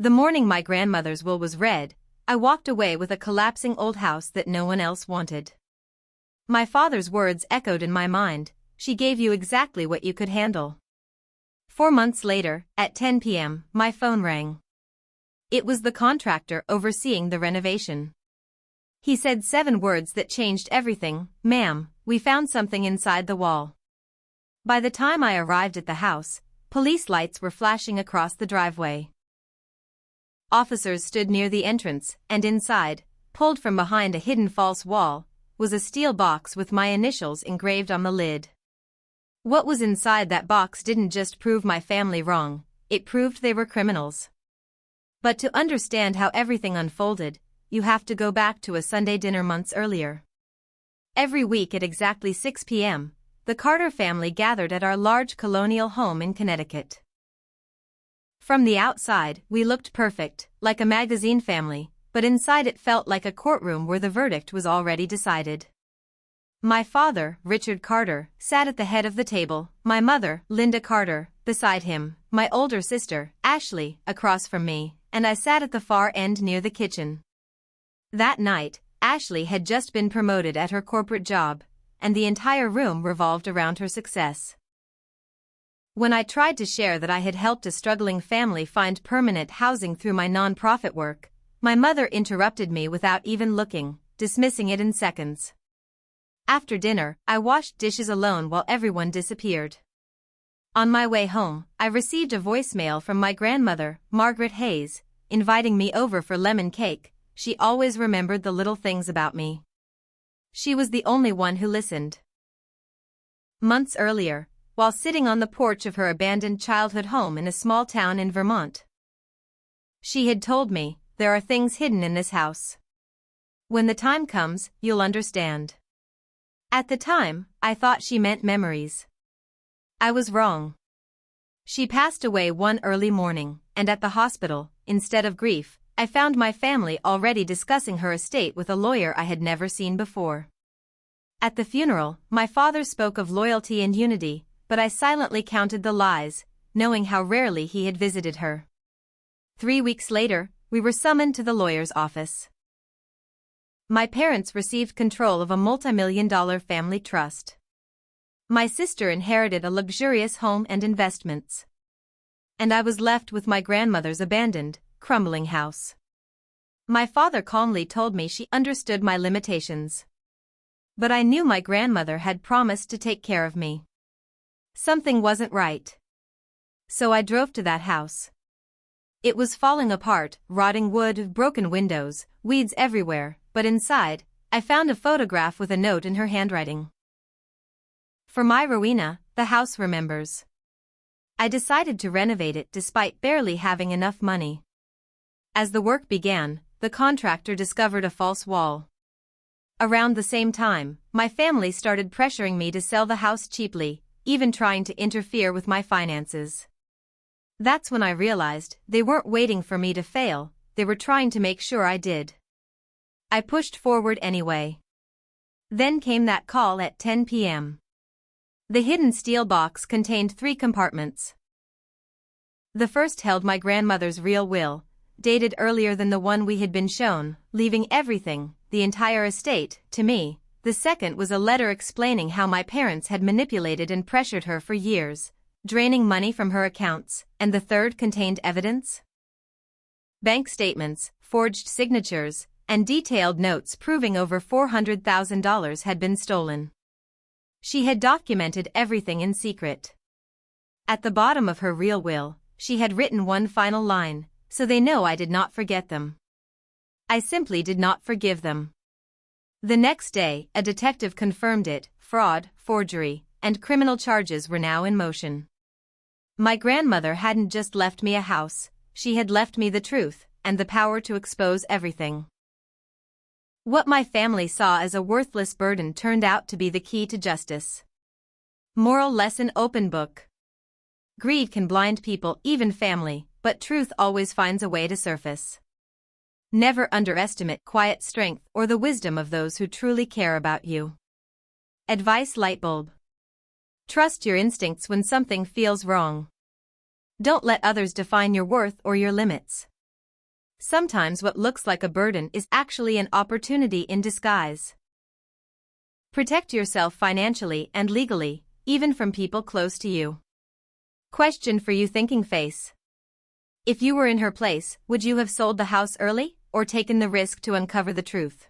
The morning my grandmother's will was read, I walked away with a collapsing old house that no one else wanted. My father's words echoed in my mind, "She gave you exactly what you could handle." 4 months later, at 10 p.m., my phone rang. It was the contractor overseeing the renovation. He said 7 words that changed everything. "Ma'am, we found something inside the wall." By the time I arrived at the house, police lights were flashing across the driveway. Officers stood near the entrance, and inside, pulled from behind a hidden false wall, was a steel box with my initials engraved on the lid. What was inside that box didn't just prove my family wrong, it proved they were criminals. But to understand how everything unfolded, you have to go back to a Sunday dinner months earlier. Every week at exactly 6 p.m., the Carter family gathered at our large colonial home in Connecticut. From the outside, we looked perfect, like a magazine family, but inside it felt like a courtroom where the verdict was already decided. My father, Richard Carter, sat at the head of the table, my mother, Linda Carter, beside him, my older sister, Ashley, across from me, and I sat at the far end near the kitchen. That night, Ashley had just been promoted at her corporate job, and the entire room revolved around her success. When I tried to share that I had helped a struggling family find permanent housing through my nonprofit work, my mother interrupted me without even looking, dismissing it in seconds. After dinner, I washed dishes alone while everyone disappeared. On my way home, I received a voicemail from my grandmother, Margaret Hayes, inviting me over for lemon cake. She always remembered the little things about me. She was the only one who listened. Months earlier, while sitting on the porch of her abandoned childhood home in a small town in Vermont, she had told me, "There are things hidden in this house. When the time comes, you'll understand." At the time, I thought she meant memories. I was wrong. She passed away one early morning, and at the hospital, instead of grief, I found my family already discussing her estate with a lawyer I had never seen before. At the funeral, my father spoke of loyalty and unity, but I silently counted the lies, knowing how rarely he had visited her. 3 weeks later, we were summoned to the lawyer's office. My parents received control of a multi-million-dollar family trust. My sister inherited a luxurious home and investments. And I was left with my grandmother's abandoned, crumbling house. My father calmly told me she understood my limitations. But I knew my grandmother had promised to take care of me. Something wasn't right. So I drove to that house. It was falling apart, rotting wood, broken windows, weeds everywhere, but inside, I found a photograph with a note in her handwriting. "For my Rowena, the house remembers." I decided to renovate it despite barely having enough money. As the work began, the contractor discovered a false wall. Around the same time, my family started pressuring me to sell the house cheaply, even trying to interfere with my finances. That's when I realized they weren't waiting for me to fail, they were trying to make sure I did. I pushed forward anyway. Then came that call at 10 p.m. The hidden steel box contained 3 compartments. The first held my grandmother's real will, dated earlier than the one we had been shown, leaving everything, the entire estate, to me. The second was a letter explaining how my parents had manipulated and pressured her for years, draining money from her accounts, and the third contained evidence. Bank statements, forged signatures, and detailed notes proving over $400,000 had been stolen. She had documented everything in secret. At the bottom of her real will, she had written one final line, "So they know I did not forget them." I simply did not forgive them. The next day, a detective confirmed it, fraud, forgery, and criminal charges were now in motion. My grandmother hadn't just left me a house, she had left me the truth, and the power to expose everything. What my family saw as a worthless burden turned out to be the key to justice. Moral lesson: open book. Greed can blind people, even family, but truth always finds a way to surface. Never underestimate quiet strength or the wisdom of those who truly care about you. Advice: lightbulb. Trust your instincts when something feels wrong. Don't let others define your worth or your limits. Sometimes what looks like a burden is actually an opportunity in disguise. Protect yourself financially and legally, even from people close to you. Question for you, thinking face. If you were in her place, would you have sold the house early or taken the risk to uncover the truth?